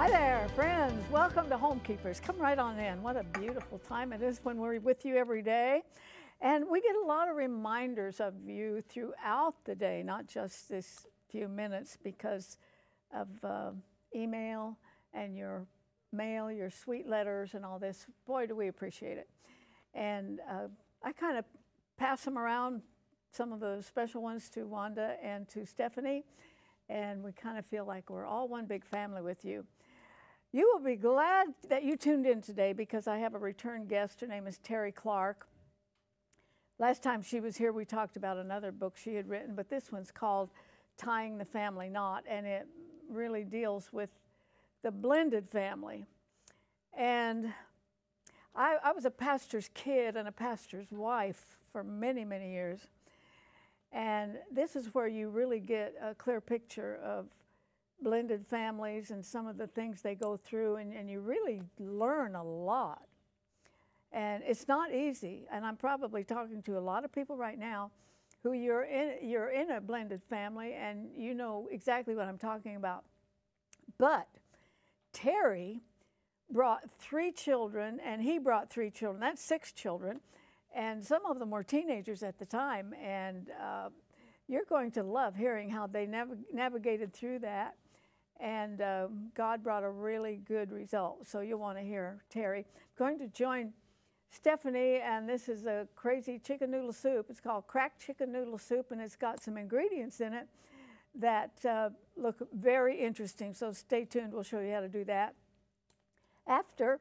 Hi there, friends. Welcome to Homekeepers. Come right on in. What a beautiful time it is when we're with you every day. And we get a lot of reminders of you throughout the day, not just this few minutes, because of email and your mail, your sweet letters and all this. Boy, do we appreciate it. And I kind of pass them around, some of the special ones to Wanda and to Stephanie, and we kind of feel like we're all one big family with you. You will be glad that you tuned in today because I have a return guest. Her name is Terri Clark. Last time she was here, we talked about another book she had written, but this one's called Tying the Family Knot, and it really deals with the blended family. And I was a pastor's kid and a pastor's wife for many, many years. And this is where you really get a clear picture of blended families and some of the things they go through, and you really learn a lot. And it's not easy, and I'm probably talking to a lot of people right now who you're in a blended family, and you know exactly what I'm talking about. But Terri brought 3 children, and he brought 3 children. That's 6 children, and some of them were teenagers at the time, and you're going to love hearing how they navigated through that. And God brought a really good result. So you'll want to hear Terri. I'm going to join Stephanie, and this is a crazy chicken noodle soup. It's called cracked chicken noodle soup, and it's got some ingredients in it that look very interesting. So stay tuned. We'll show you how to do that. After,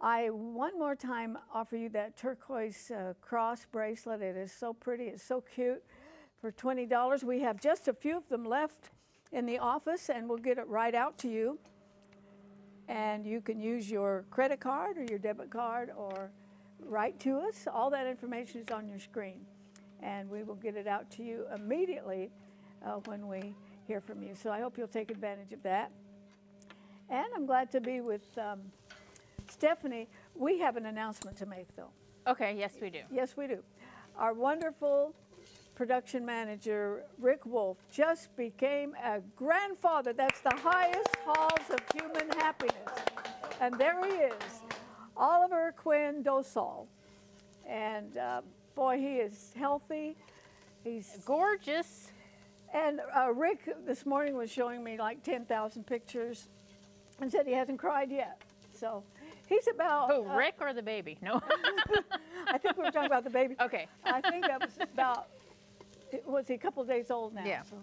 I one more time offer you that turquoise cross bracelet. It is so pretty. It's so cute. For $20, we have just a few of them left in the office, and we'll get it right out to you. And you can use your credit card or your debit card or write to us. All that information is on your screen, and we will get it out to you immediately when we hear from you. So I hope you'll take advantage of that. And I'm glad to be with Stephanie. We have an announcement to make, though. Okay, yes, we do. Yes, we do. Our wonderful production manager, Rick Wolf, just became a grandfather. That's the highest halls of human happiness. And there he is, Oliver Quinn Dosal. And boy, he is healthy. He's gorgeous. And Rick this morning was showing me like 10,000 pictures and said he hasn't cried yet. So he's about... Who, Rick or the baby? No. I think we were talking about the baby. Okay. I think that was about... Was he a couple of days old now? Yeah. So.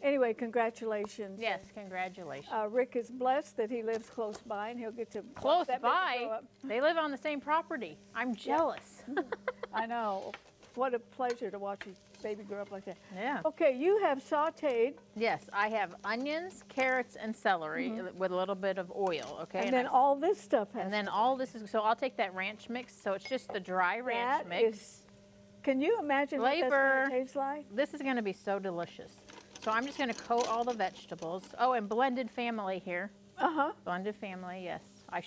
Anyway, congratulations. Yes, congratulations. Rick is blessed that he lives close by, and he'll get to close by. They live on the same property. I'm jealous. I know. What a pleasure to watch a baby grow up like that. Yeah. Okay, you have sautéed. Yes, I have onions, carrots, and celery with a little bit of oil. Okay. And then all this stuff has. And then all this is. So I'll take that ranch mix. So it's just the dry ranch mix. Can you imagine what that's going to taste like? This is going to be so delicious. So I'm just going to coat all the vegetables. Oh, and blended family here. Blended family, yes.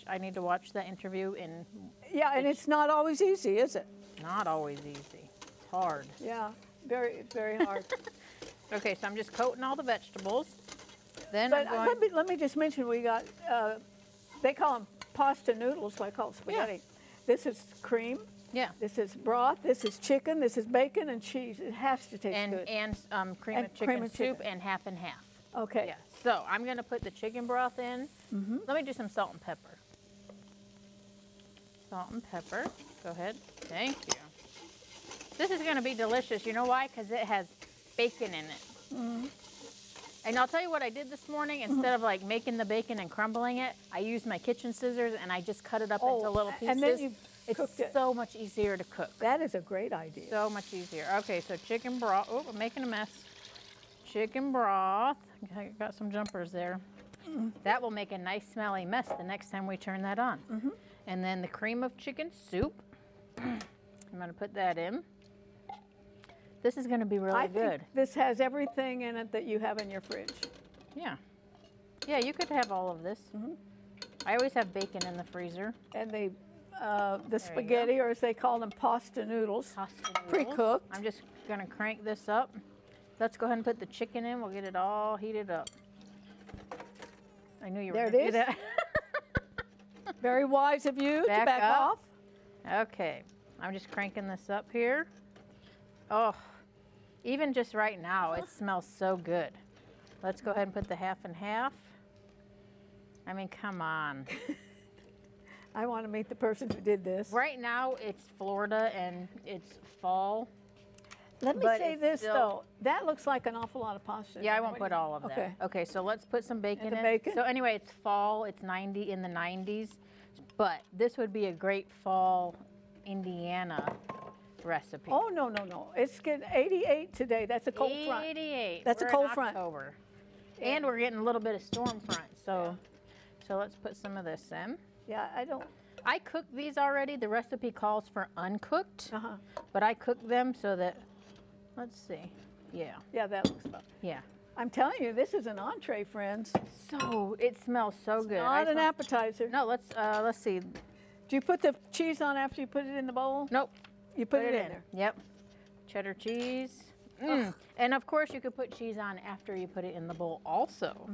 I need to watch that interview in... Yeah, and it's not always easy, is it? Not always easy. It's hard. Yeah, it's very hard. Okay, so I'm just coating all the vegetables. Then but let me just mention, we got, they call them pasta noodles, so I call it spaghetti. Yeah. This is cream. Yeah. This is broth, this is chicken, this is bacon and cheese. It has to taste good. And cream of chicken soup and half and half. Okay. Yeah. So I'm going to put the chicken broth in. Let me do some salt and pepper. Salt and pepper. Go ahead. Thank you. This is going to be delicious. You know why? Because it has bacon in it. And I'll tell you what I did this morning. Instead of like making the bacon and crumbling it, I used my kitchen scissors and I just cut it up into little pieces. And then it's so much easier to cook. That is a great idea. So much easier. Okay, so chicken broth. Oh, I'm making a mess. Chicken broth. I got some jumpers there. That will make a nice smelly mess the next time we turn that on. And then the cream of chicken soup. I'm going to put that in. This is going to be really good. Think this has everything in it that you have in your fridge. Yeah. Yeah, you could have all of this. I always have bacon in the freezer. And the spaghetti, or as they call them, pasta noodles. Pre-cooked. I'm just going to crank this up. Let's go ahead and put the chicken in. We'll get it all heated up. I knew you were going to do that. Very wise of you to back up. off. Okay, I'm just cranking this up here. Oh, even just right now, it smells so good. Let's go ahead and put the half and half. I mean, come on. I want to meet the person who did this. Right now, it's Florida and it's fall. Let me say this, though. That looks like an awful lot of pasta. Yeah, I won't put all of that. Okay. Okay, so let's put some bacon in. Bacon? So anyway, it's fall. It's 90 in the 90s. But this would be a great fall Indiana recipe. Oh, no, no, no. It's getting 88 today. That's a cold front. 88. That's We're a cold in front. October. And we're getting a little bit of storm front. So, so let's put some of this in. Yeah, I cooked these already. The recipe calls for uncooked, Uh-huh. but I cooked them so that, let's see. Yeah. Yeah, that looks about. Yeah. I'm telling you, this is an entree, friends. So it smells so good. Not an appetizer. No, let's see. Do you put the cheese on after you put it in the bowl? Nope. You put it in there. Yep. Cheddar cheese. And of course you could put cheese on after you put it in the bowl also.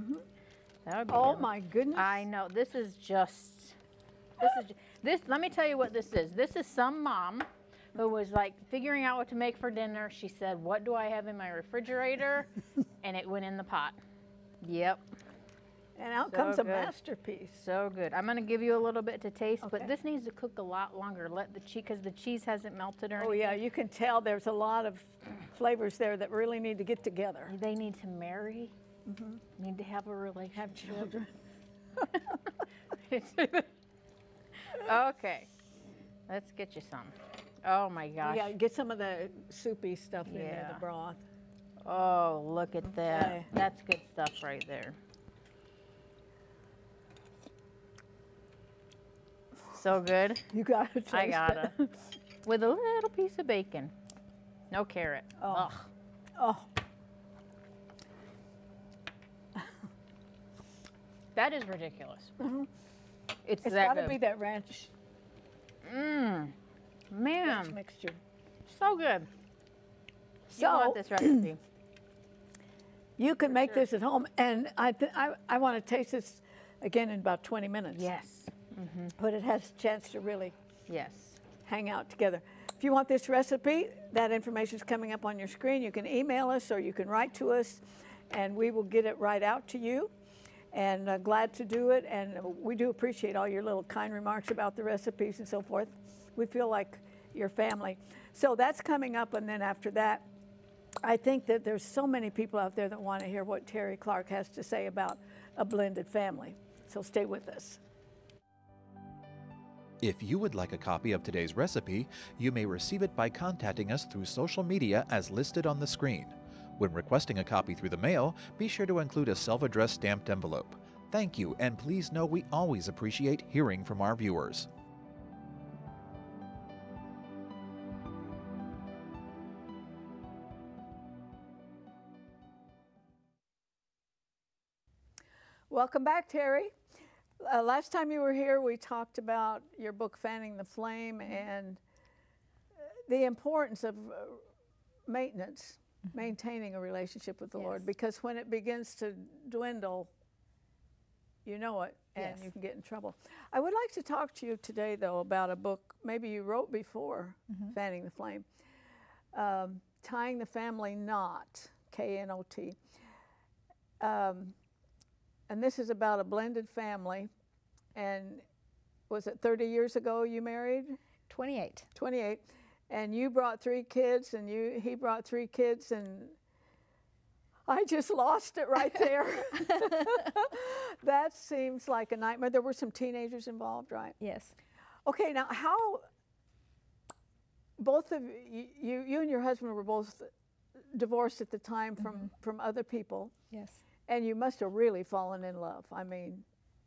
That would be Oh good. my goodness. I know. This is let me tell you what this is. This is some mom who was like figuring out what to make for dinner. She said, "What do I have in my refrigerator?" And it went in the pot. Yep. And out So comes a good. masterpiece. So good. I'm going to give you a little bit to taste, Okay. but this needs to cook a lot longer. Let the cheese, because the cheese hasn't melted or Oh anything. yeah, you can tell there's a lot of flavors there that really need to get together. They need to marry. Need to have a relationship. Have children. Okay. Let's get you some. Oh my gosh. Yeah, get some of the soupy stuff in there, Yeah. the broth. Oh, look at that. Okay. That's good stuff right there. So good. You gotta taste I gotta. it. With a little piece of bacon. No carrot. Oh. Ugh. Oh, That is ridiculous. It's it's that gotta good. be that ranch Man, mixture. so good. So You want this recipe. you can make this at home, and I want to taste this again in about 20 minutes. Yes. But it has a chance to really Yes. hang out together. If you want this recipe, that information is coming up on your screen. You can email us or you can write to us, and we will get it right out to you. And glad to do it. And we do appreciate all your little kind remarks about the recipes and so forth. We feel like your family. So that's coming up, and then after that, I think that there's so many people out there that want to hear what Terri Clark has to say about a blended family. So stay with us. If you would like a copy of today's recipe, you may receive it by contacting us through social media as listed on the screen. When requesting a copy through the mail, be sure to include a self-addressed stamped envelope. Thank you, and please know we always appreciate hearing from our viewers. Welcome back, Terri. Last time you were here, we talked about your book, Fanning the Flame, and the importance of maintenance, maintaining a relationship with the Lord, because when it begins to dwindle, you know it, and you can get in trouble. I would like to talk to you today, though, about a book maybe you wrote before Fanning the Flame, Tying the Family Knot, K-N-O-T. And this is about a blended family. And was it 30 years ago you married? 28. 28. And you brought 3 kids, and he brought 3 kids, and I just lost it right there. That seems like a nightmare. There were some teenagers involved, right? Yes. Okay, now how both of you and your husband were both divorced at the time from other people. Yes. And you must have really fallen in love. I mean,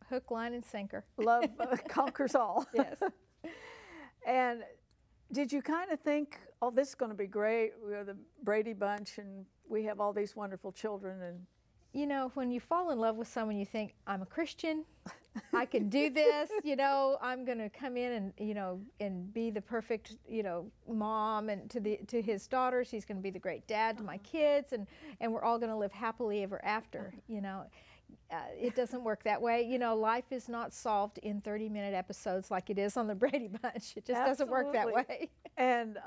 Hook, line, and sinker. love conquers all. Yes. And did you kind of think, oh, this is going to be great? We're the Brady Bunch, and we have all these wonderful children. And You know, when you fall in love with someone, you think, I'm a Christian. I can do this. You know, I'm going to come in and, you know, and be the perfect, you know, mom and to his daughters. He's going to be the great dad to my kids, and we're all going to live happily ever after. You know, It doesn't work that way. You know, life is not solved in 30-minute episodes like it is on the Brady Bunch. It just doesn't work that way. And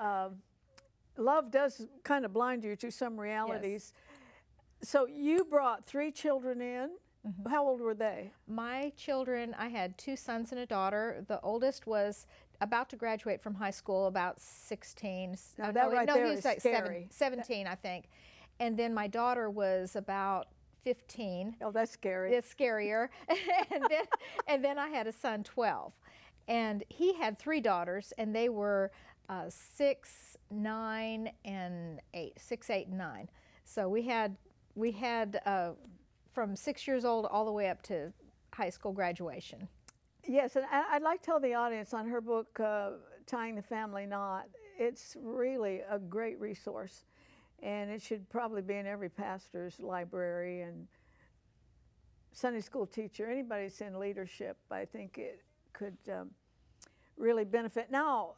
love does kind of blind you to some realities. Yes. So you brought 3 children in. Mm-hmm. How old were they? My children, I had 2 sons and a daughter. The oldest was about to graduate from high school, about 16. Now that right there is like scary. 17, I think. And then my daughter was about 15. Oh, that's scary. It's scarier. and then I had a son, 12. And he had 3 daughters, and they were 6, 9, and 8. 6, 8, and 9. So we had from 6 years old all the way up to high school graduation. Yes, and I'd like to tell the audience on her book, Tying the Family Knot, it's really a great resource. And it should probably be in every pastor's library and Sunday school teacher, anybody that's in leadership. I think it could really benefit. Now,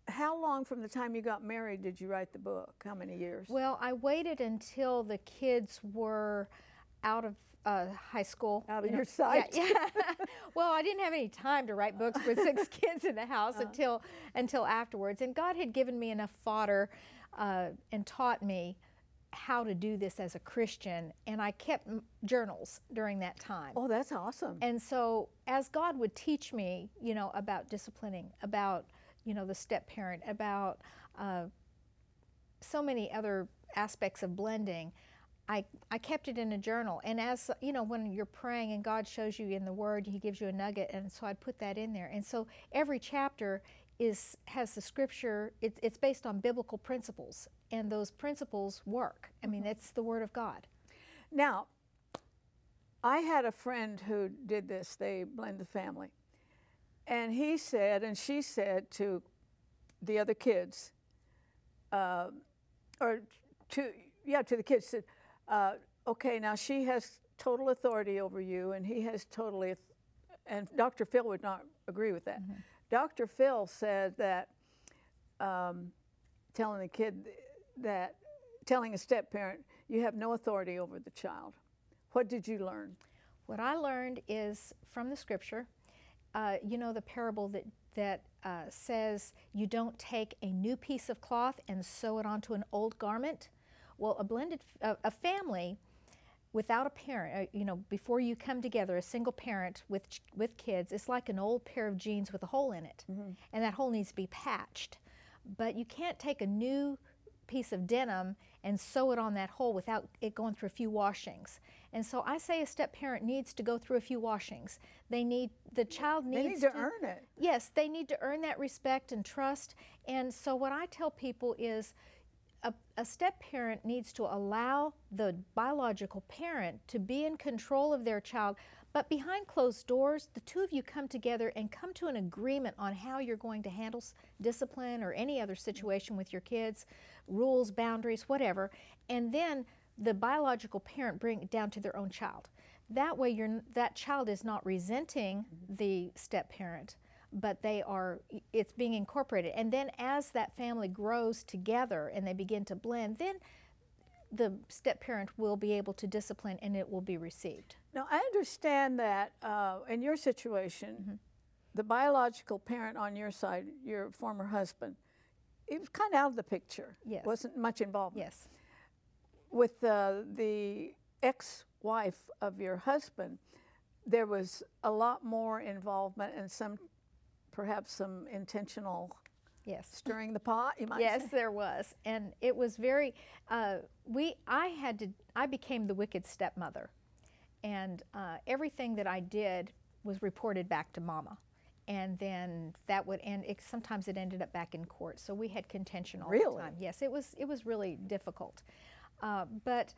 how long from the time you got married did you write the book? How many years? Well, I waited until the kids were out of high school. Out of your sight. Yeah. Well, I didn't have any time to write books with 6 kids in the house until afterwards. And God had given me enough fodder and taught me how to do this as a Christian, and I kept journals during that time. Oh, that's awesome. And so as God would teach me, you know, about disciplining, about, you know, the step-parent, about so many other aspects of blending, I kept it in a journal. And as, you know, when you're praying and God shows you in the Word, He gives you a nugget, and so I'd put that in there. And so every chapter has the scripture, it's based on biblical principles, and those principles work. I mean, it's the Word of God. Now, I had a friend who did this. They blended the family. And he said, and she said to the other kids, to the kids, said, okay, now she has total authority over you, and he has totally, and Dr. Phil would not agree with that. Mm-hmm. Dr. Phil said that telling a step-parent, you have no authority over the child. What did you learn? What I learned is from the scripture, you know, the parable that says you don't take a new piece of cloth and sew it onto an old garment. Well, a family without a parent, you know, before you come together, a single parent with kids, it's like an old pair of jeans with a hole in it. Mm-hmm. And that hole needs to be patched. But you can't take a new piece of denim and sew it on that hole without it going through a few washings. And so I say a step-parent needs to go through a few washings. The child needs to earn it. Yes, they need to earn that respect and trust. And so what I tell people is, a step-parent needs to allow the biological parent to be in control of their child, but behind closed doors, the two of you come together and come to an agreement on how you're going to handle discipline or any other situation with your kids, rules, boundaries, whatever, and then the biological parent bring it down to their own child. That way that child is not resenting the step-parent, but it's being incorporated. And then as that family grows together and they begin to blend, then the step-parent will be able to discipline and it will be received. Now, I understand that in your situation, the biological parent on your side, your former husband, he was kind of out of the picture. Yes. Wasn't much involvement. Yes. With the ex-wife of your husband, there was a lot more involvement and perhaps some intentional stirring the pot, you might say. Yes, there was. And it was very, I became the wicked stepmother. And everything that I did was reported back to Mama. And then that would end, sometimes it ended up back in court. So we had contention all the time. Yes, it was really difficult. But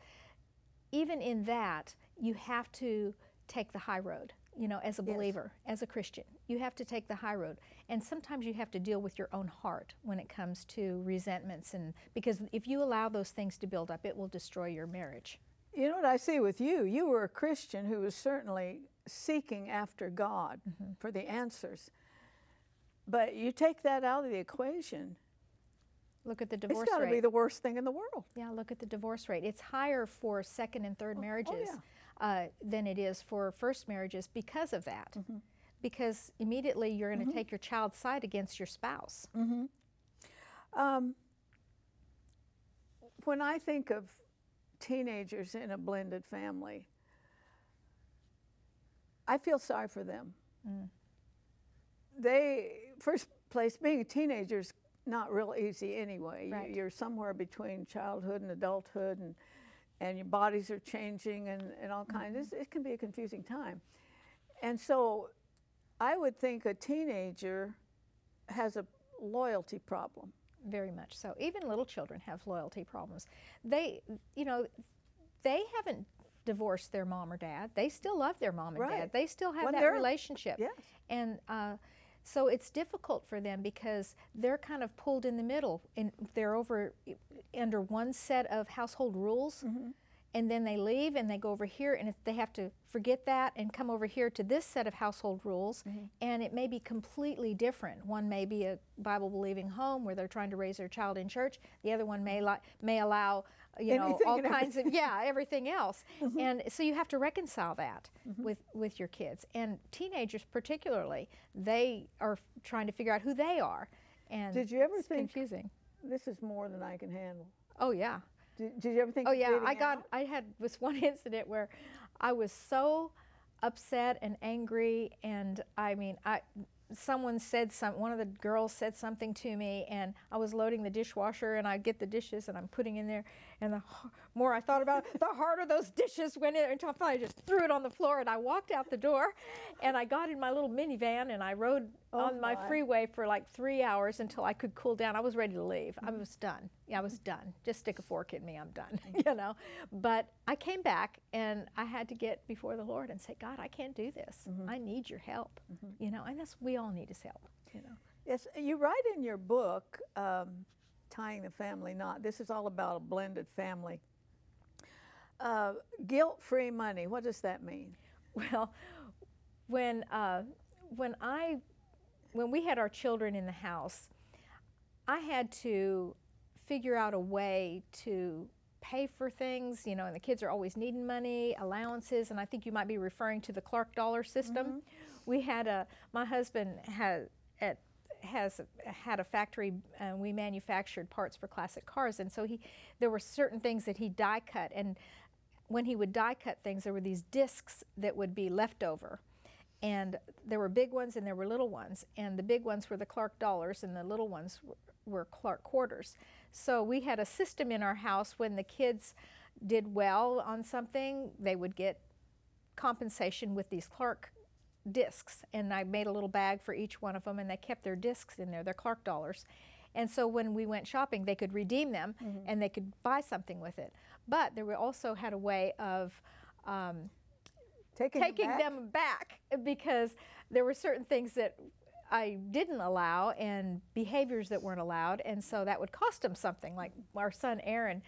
even in that, you have to take the high road. You know, as a believer, as a Christian, you have to take the high road. And sometimes you have to deal with your own heart when it comes to resentments, because if you allow those things to build up, it will destroy your marriage. You know what I see with you? You were a Christian who was certainly seeking after God for the answers. But you take that out of the equation, Look at the divorce It's got to rate. be the worst thing in the world. Yeah, look at the divorce rate. It's higher for second and third marriages than it is for first marriages because of that. Because immediately you're going to take your child's side against your spouse. When I think of teenagers in a blended family, I feel sorry for them. First place, being a teenager is not real easy anyway. Right. You're somewhere between childhood and adulthood, and your bodies are changing and all kinds. It can be a confusing time. And so I would think a teenager has a loyalty problem. Very much so. Even little children have loyalty problems. They, you know, they haven't divorced their mom or dad. They still love their mom and dad. They still have that relationship. Yes. And so it's difficult for them because they're kind of pulled in the middle. And they're under one set of household rules, and then they leave and they go over here, and they have to forget that and come over here to this set of household rules, and it may be completely different. One may be a Bible-believing home where they're trying to raise their child in church. The other one may allow, you know, all kinds of, everything else. And so you have to reconcile that with your kids. And teenagers particularly, they are trying to figure out who they are. And did you ever it's think, confusing. This is more than I can handle? Oh, yeah. Did you ever think? Oh yeah, I had this one incident where I was so upset and angry, and I mean, someone said one of the girls said something to me, and I was loading the dishwasher, and I get the dishes and I'm putting in there, and the more I thought about it, the harder those dishes went in, until I just threw it on the floor, and I walked out the door, and I got in my little minivan, and I rode on my freeway for like 3 hours until I could cool down. I was ready to leave. I was done. Yeah, I was done. Just stick a fork in me, I'm done, you know. But I came back, and I had to get before the Lord and say, God, I can't do this. I need your help, you know, and we all need his help, you know. Yes, you write in your book, Tying the Family Knot. This is all about a blended family. Guilt-free money, what does that mean? Well, when we had our children in the house, I had to figure out a way to pay for things, you know, and the kids are always needing money, allowances, and I think you might be referring to the Clark dollar system. We had my husband has had a factory, and we manufactured parts for classic cars, and so there were certain things that he die cut, and when he would die cut things, there were these discs that would be left over. And there were big ones and there were little ones, and the big ones were the Clark dollars and the little ones were Clark quarters. So we had a system in our house. When the kids did well on something, they would get compensation with these Clark discs, and I made a little bag for each one of them, and they kept their discs in there, their Clark dollars. And so when we went shopping, they could redeem them and they could buy something with it. But we also had a way of taking them back, because there were certain things that I didn't allow and behaviors that weren't allowed, and so that would cost them something. Like our son Aaron,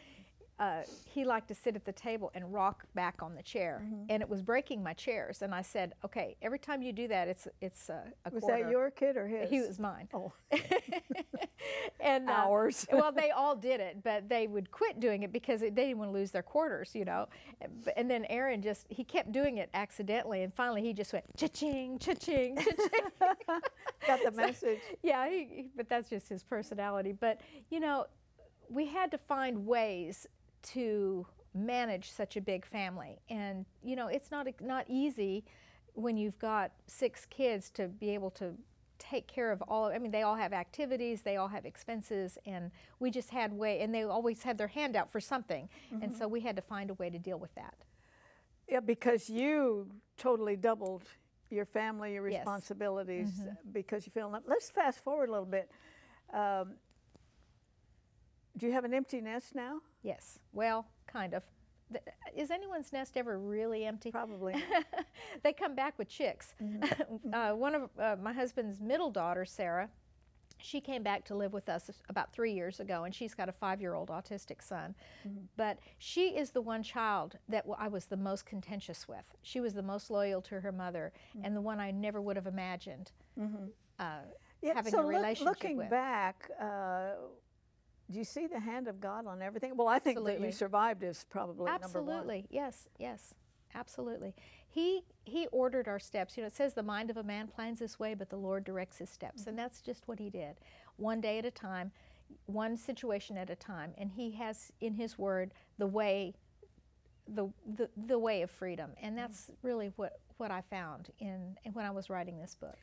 he liked to sit at the table and rock back on the chair, and it was breaking my chairs. And I said, "Okay, every time you do that, it's a Was quarter." that your kid or his? He was mine. Oh. And ours. Well, they all did it, but they would quit doing it because they didn't want to lose their quarters, you know. And then Aaron he kept doing it accidentally, and finally he just went cha-ching, cha-ching, cha-ching. Got the message. Yeah, but that's just his personality. But you know, we had to find ways to manage such a big family, and you know, it's not easy when you've got 6 kids to be able to take care of all. I mean, they all have activities, they all have expenses, and we just had and they always had their hand out for something, and so we had to find a way to deal with that. Yeah, because you totally doubled your family, your Yes. responsibilities, because you feel. Let's fast forward a little bit. Do you have an empty nest now? Yes, well, kind of. Is anyone's nest ever really empty? Probably. They come back with chicks. One of my husband's middle daughter, Sarah, she came back to live with us about 3 years ago, and she's got a 5-year-old autistic son. But she is the one child that I was the most contentious with. She was the most loyal to her mother, and the one I never would have imagined having a relationship looking with. back, do you see the hand of God on everything? Well, I think that Absolutely. you survived is probably number one. Absolutely, yes, yes, absolutely. He ordered our steps. You know, it says the mind of a man plans his way, but the Lord directs his steps, and that's just what he did. One day at a time, one situation at a time, and he has in his word the way, the way of freedom, and that's really what I found when I was writing this book.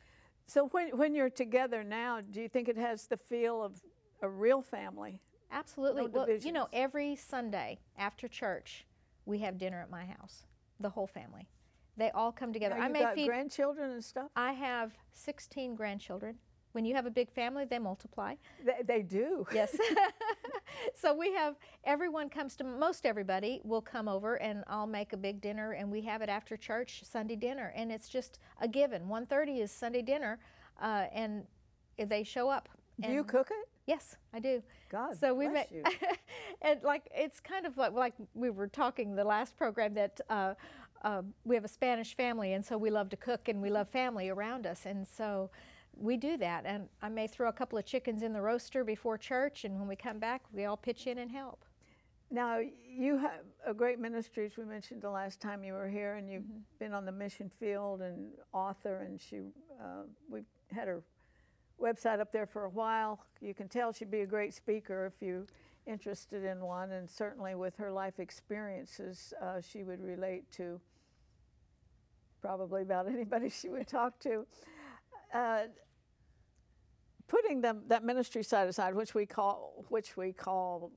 So when you're together now, do you think it has the feel of a real family? Absolutely. No Well, you know, divisions. every Sunday after church, we have dinner at my house, the whole family. They all come together. Now, I you may got feed. grandchildren and stuff? I have 16 grandchildren. When you have a big family, they multiply. They do. Yes. So we have, everyone comes to, most everybody will come over, and I'll make a big dinner, and we have it after church, Sunday dinner. And it's just a given. 1:30 is Sunday dinner, and they show up. Do you cook it? Yes, I do. God So we bless make, you. and like it's kind of like we were talking the last program that we have a Spanish family, and so we love to cook and we love family around us, and so we do that. And I may throw a couple of chickens in the roaster before church, and when we come back, we all pitch in and help. Now, you have a great ministry, as we mentioned the last time you were here, and you've been on the mission field and author, and we've had her website up there for a while. You can tell she'd be a great speaker if you're interested in one, and certainly with her life experiences, she would relate to probably about anybody she would talk to. Putting that ministry side aside, which we call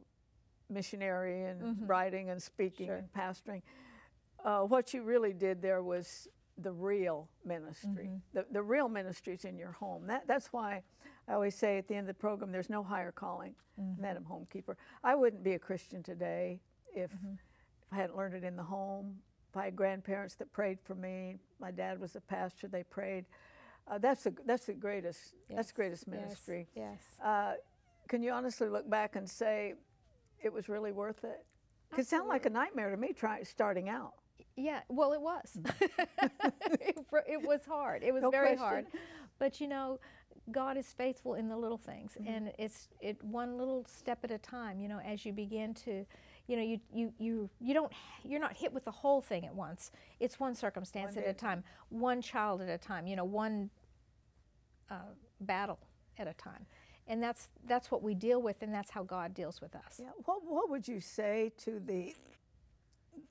missionary and writing and speaking and pastoring, what you really did there was the real ministry. The real ministry's in your home. That's why I always say at the end of the program, there's no higher calling than that of homekeeper. I wouldn't be a Christian today if I hadn't learned it in the home. If I had grandparents that prayed for me, my dad was a pastor, they prayed. That's the greatest. Yes. That's the greatest ministry. Yes. Can you honestly look back and say it was really worth it? It could sound like a nightmare to me starting out. Yeah, well, it was. It was hard. It was No very question. hard. But you know, God is faithful in the little things, and it's one little step at a time. You know, as you begin to, you know, you're not hit with the whole thing at once. It's one circumstance at a time, one child at a time. You know, one battle at a time, and that's what we deal with, and that's how God deals with us. Yeah. What would you say to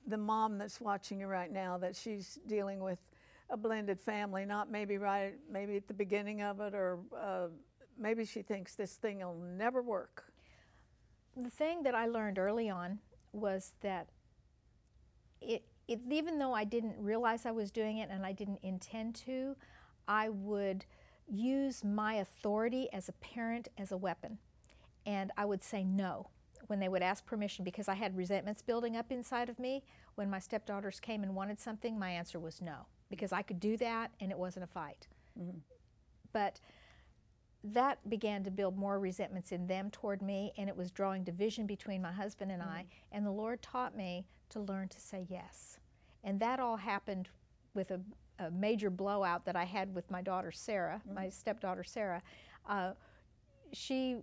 the mom that's watching you right now, that she's dealing with a blended family, not maybe at the beginning of it, or maybe she thinks this thing will never work? The thing that I learned early on was that even though I didn't realize I was doing it and I didn't intend to, I would use my authority as a parent as a weapon. And I would say no when they would ask permission, because I had resentments building up inside of me. When my stepdaughters came and wanted something, my answer was no, because I could do that and it wasn't a fight. But that began to build more resentments in them toward me, and it was drawing division between my husband and I, and the Lord taught me to learn to say yes. And that all happened with a major blowout that I had with my daughter Sarah, my stepdaughter Sarah. She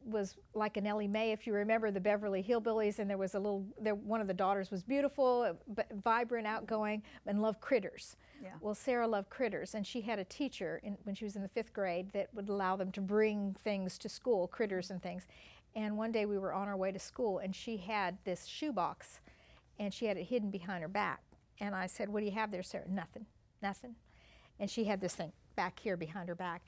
was like an Ellie Mae, if you remember the Beverly Hillbillies, and there was one of the daughters was beautiful, vibrant, outgoing, and loved critters. Yeah. Well, Sarah loved critters, and she had a teacher when she was in the 5th grade that would allow them to bring things to school, critters and things. And one day we were on our way to school, and she had this shoebox, and she had it hidden behind her back. And I said, "What do you have there, Sarah?" "Nothing, nothing." And she had this thing back here behind her back.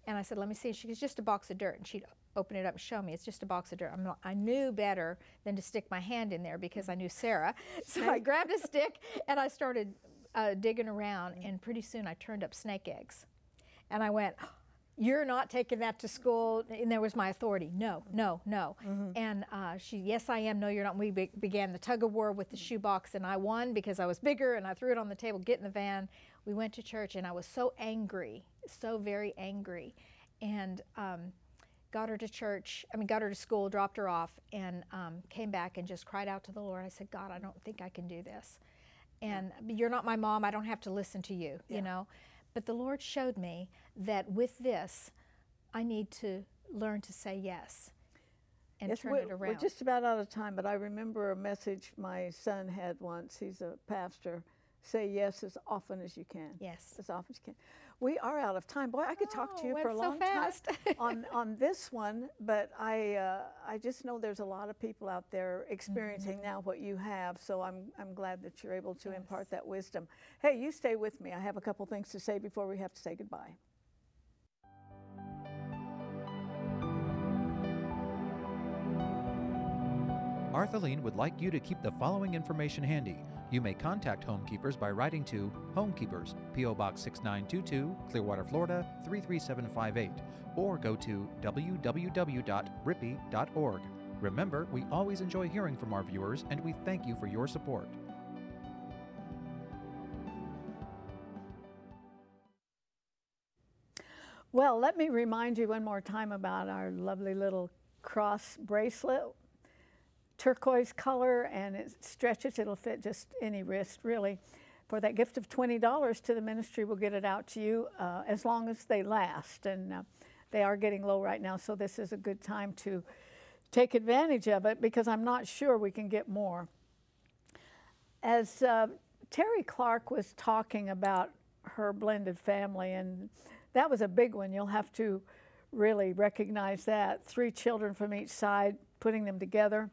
And I said, "Let me see." She goes, "Just a box of dirt." And she'd open it up and show me, "It's just a box of dirt." I knew better than to stick my hand in there because I knew Sarah. So I grabbed a stick and I started digging around, and pretty soon I turned up snake eggs. And I went, "You're not taking that to school." And there was my authority. "No, no, no." And she, "Yes, I am." "No, you're not." And we began the tug of war with the shoebox, and I won because I was bigger, and I threw it on the table, get in the van. We went to church, and I was so angry, so very angry. And got her to church, got her to school, dropped her off, and came back and just cried out to the Lord. I said, "God, I don't think I can do this. And you're not my mom, I don't have to listen to you, you know." But the Lord showed me that with this, I need to learn to say yes. and Yes, turn it around. We're just about out of time, but I remember a message my son had once. He's a pastor. Say yes as often as you can. Yes. As often as you can. We are out of time. Boy, I could talk to you for a long fast. time on this one, but I just know there's a lot of people out there experiencing now what you have, so I'm glad that you're able to impart that wisdom. Hey, you stay with me. I have a couple things to say before we have to say goodbye. Arthelene would like you to keep the following information handy. You may contact Homekeepers by writing to Homekeepers, P.O. Box 6922, Clearwater, Florida 33758, or go to www.rippy.org. Remember, we always enjoy hearing from our viewers, and we thank you for your support. Well, let me remind you one more time about our lovely little cross bracelet. Turquoise color, and it stretches. It'll fit just any wrist, really. For that gift of $20 to the ministry, we'll get it out to you as long as they last. And they are getting low right now, so this is a good time to take advantage of it, because I'm not sure we can get more. As Terri Clark was talking about her blended family, and that was a big one. You'll have to really recognize that. 3 children from each side, putting them together.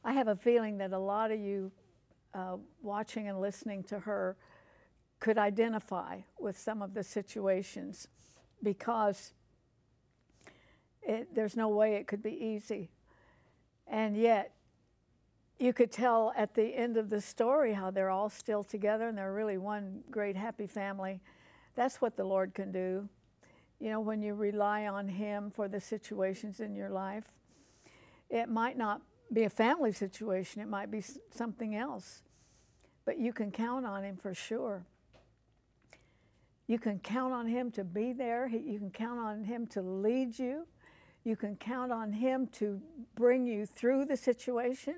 I have a feeling that a lot of you watching and listening to her could identify with some of the situations, because there's no way it could be easy. And yet, you could tell at the end of the story how they're all still together and they're really one great happy family. That's what the Lord can do. You know, when you rely on Him for the situations in your life, it might not be a family situation, it might be something else, but you can count on Him for sure. You can count on Him to be there. You can count on Him to lead you. You can count on Him to bring you through the situation.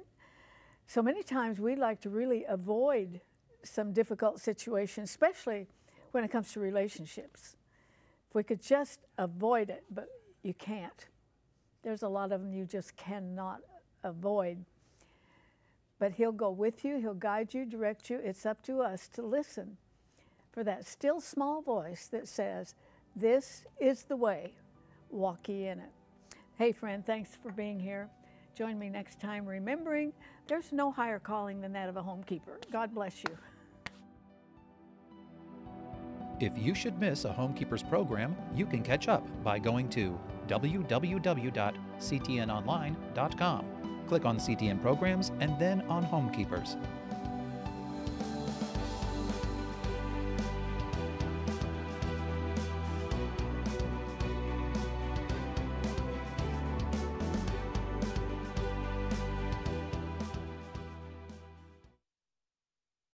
So many times we like to really avoid some difficult situations, especially when it comes to relationships. If we could just avoid it, but you can't. There's a lot of them you just cannot avoid. But He'll go with you, He'll guide you, direct you. It's up to us to listen for that still small voice that says, this is the way, walk ye in it. Hey friend, thanks for being here. Join me next time, remembering there's no higher calling than that of a homekeeper. God bless you. If you should miss a Homekeepers program, you can catch up by going to www.ctnonline.com. Click on CTN Programs and then on Homekeepers.